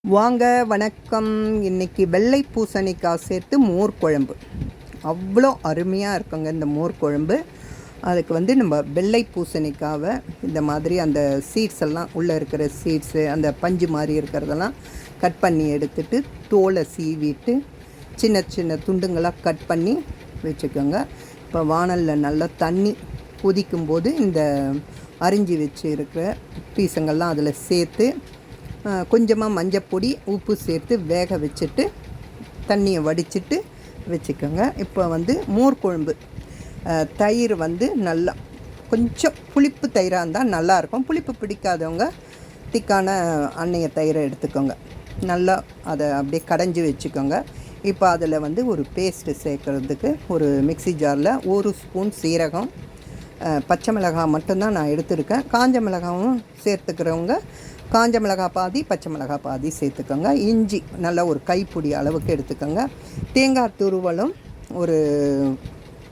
வாங்க வணக்கம். இன்றைக்கி வெள்ளை பூசணிக்காய் சேர்த்து மோர் குழம்பு அவ்வளோ அருமையாக இருக்குங்க. இந்த மோர் குழம்பு அதுக்கு நம்ம வெள்ளை பூசணிக்காவை இந்த மாதிரி அந்த சீட்ஸ் எல்லாம் உள்ளே இருக்கிற சீட்ஸு அந்த பஞ்சு மாதிரி இருக்கிறதெல்லாம் கட் பண்ணி எடுத்துட்டு தோலை சீவிட்டு சின்ன சின்ன துண்டுங்களாக கட் பண்ணி வச்சுக்கோங்க. இப்போ வானலில் நல்லா தண்ணி கொதிக்கும்போது இந்த அரிஞ்சு வச்சு இருக்கிற பீஸுங்கள்லாம் அதில் சேர்த்து கொஞ்சமாக மஞ்சப்பொடி உப்பு சேர்த்து வேக வச்சுட்டு தண்ணியை வடிச்சிட்டு வச்சுக்கோங்க. இப்போ மோர் குழம்பு தயிர் நல்லா கொஞ்சம் புளிப்பு தயிராக இருந்தால் நல்லாயிருக்கும். புளிப்பு பிடிக்காதவங்க திக்கான அன்னைய தயிரை எடுத்துக்கோங்க. நல்லா அதை அப்படியே கடைஞ்சி வச்சுக்கோங்க. இப்போ அதில் ஒரு பேஸ்ட்டு சேர்க்குறதுக்கு ஒரு மிக்ஸி ஜாரில் 1 ஸ்பூன் சீரகம், பச்சை மிளகாய் மட்டும்தான் நான் எடுத்துருக்கேன். காஞ்ச மிளகாவும் சேர்த்துக்கிறவங்க காஞ்ச மிளகாய் பாதி பச்சை மிளகாய் பாதி சேர்த்துக்கோங்க. இஞ்சி நல்லா ஒரு கைப்பிடி அளவுக்கு எடுத்துக்கோங்க. தேங்காய் துருவலும் ஒரு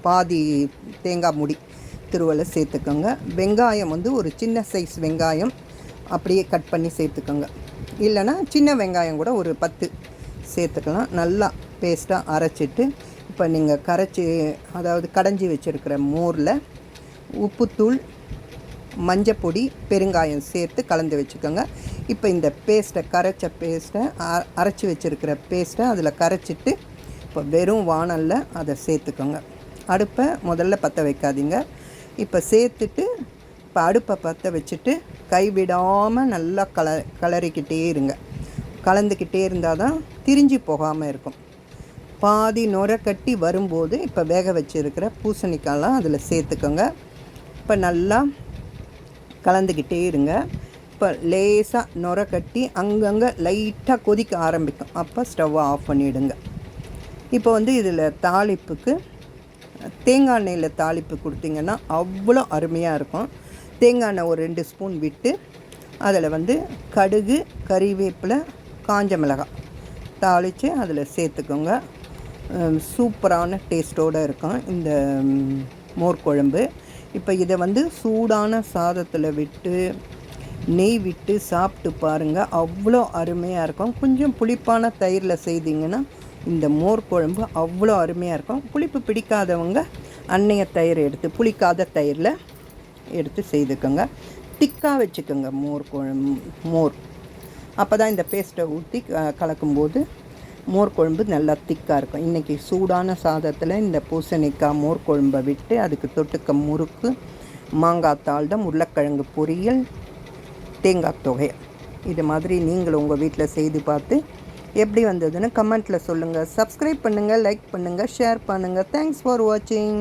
பாதி தேங்காய் முடி துருவலை சேர்த்துக்கோங்க. வெங்காயம் ஒரு சின்ன சைஸ் வெங்காயம் அப்படியே கட் பண்ணி சேர்த்துக்கோங்க. இல்லைன்னா சின்ன வெங்காயம் கூட ஒரு 10 சேர்த்துக்கலாம். நல்லா பேஸ்ட்டாக அரைச்சிட்டு இப்போ நீங்கள் கடைஞ்சி வச்சுருக்கிற மோரில் உப்புத்தூள், மஞ்சப்பொடி, பெருங்காயம் சேர்த்து கலந்து வச்சுக்கோங்க. இப்போ இந்த பேஸ்ட்டை அரைச்சி வச்சுருக்கிற பேஸ்ட்டை அதில் கரைச்சிட்டு இப்போ வெறும் வானலில் அதை சேர்த்துக்கோங்க. அடுப்பை முதல்ல பற்ற வைக்காதீங்க. இப்போ சேர்த்துட்டு இப்போ அடுப்பை பற்ற வச்சுட்டு கைவிடாமல் நல்லா கலரிக்கிட்டே இருங்க. கலந்துக்கிட்டே இருந்தால் தான் திரிஞ்சு போகாமல் இருக்கும். பாதி நுரை கட்டி வரும்போது இப்போ வேக வச்சுருக்கிற பூசணிக்காயெலாம் அதில் சேர்த்துக்கோங்க. இப்போ நல்லா கலந்துக்கிட்டே இருங்க. இப்போ லேசாக நுரை கட்டி அங்கங்கே லைட்டாக கொதிக்க ஆரம்பிக்கும். அப்போ ஸ்டவ்வை ஆஃப் பண்ணிவிடுங்க. இப்போ இதில் தாளிப்புக்கு தேங்காய் எண்ணெயில் தாளிப்பு கொடுத்திங்கன்னா அவ்வளோ அருமையாக இருக்கும். தேங்காய் எண்ணெய் ஒரு 2 ஸ்பூன் விட்டு அதில் கடுகு, கறிவேப்பிலை, காஞ்ச மிளகாய் தாளித்து அதில் சேர்த்துக்கோங்க. சூப்பரான டேஸ்ட்டோடு இருக்கும் இந்த மோர் குழம்பு. இப்போ இதை சூடான சாதத்தில் விட்டு நெய் விட்டு சாப்பிட்டு பாருங்கள், அவ்வளோ அருமையாக இருக்கும். கொஞ்சம் புளிப்பான தயிரில் செய்திங்கன்னா இந்த மோர் குழம்பு அவ்வளோ அருமையாக இருக்கும். புளிப்பு பிடிக்காதவங்க அன்னைய தயிர் எடுத்து புளிக்காத தயிரில் எடுத்து செய்துக்கோங்க. திக்காக வச்சுக்கோங்க மோர். அப்போ தான் இந்த பேஸ்ட்டை ஊற்றி கலக்கும்போது மோர் குழம்பு நல்லா திக்காக இருக்கும். இன்றைக்கி சூடான சாதத்தில் இந்த பூசணிக்காய் மோர் குழம்பை விட்டு அதுக்கு தொட்டுக்க முறுக்கு, மாங்காய் தாள்தம், உருளைக்கிழங்கு பொரியல், தேங்காய் தொகை. இது மாதிரி நீங்களும் உங்கள் வீட்டில் செய்து பார்த்து எப்படி வந்ததுன்னு கமெண்ட்டில் சொல்லுங்கள். சப்ஸ்கிரைப் பண்ணுங்கள், லைக் பண்ணுங்கள், ஷேர் பண்ணுங்கள். தேங்க்ஸ் ஃபார் வாட்சிங்.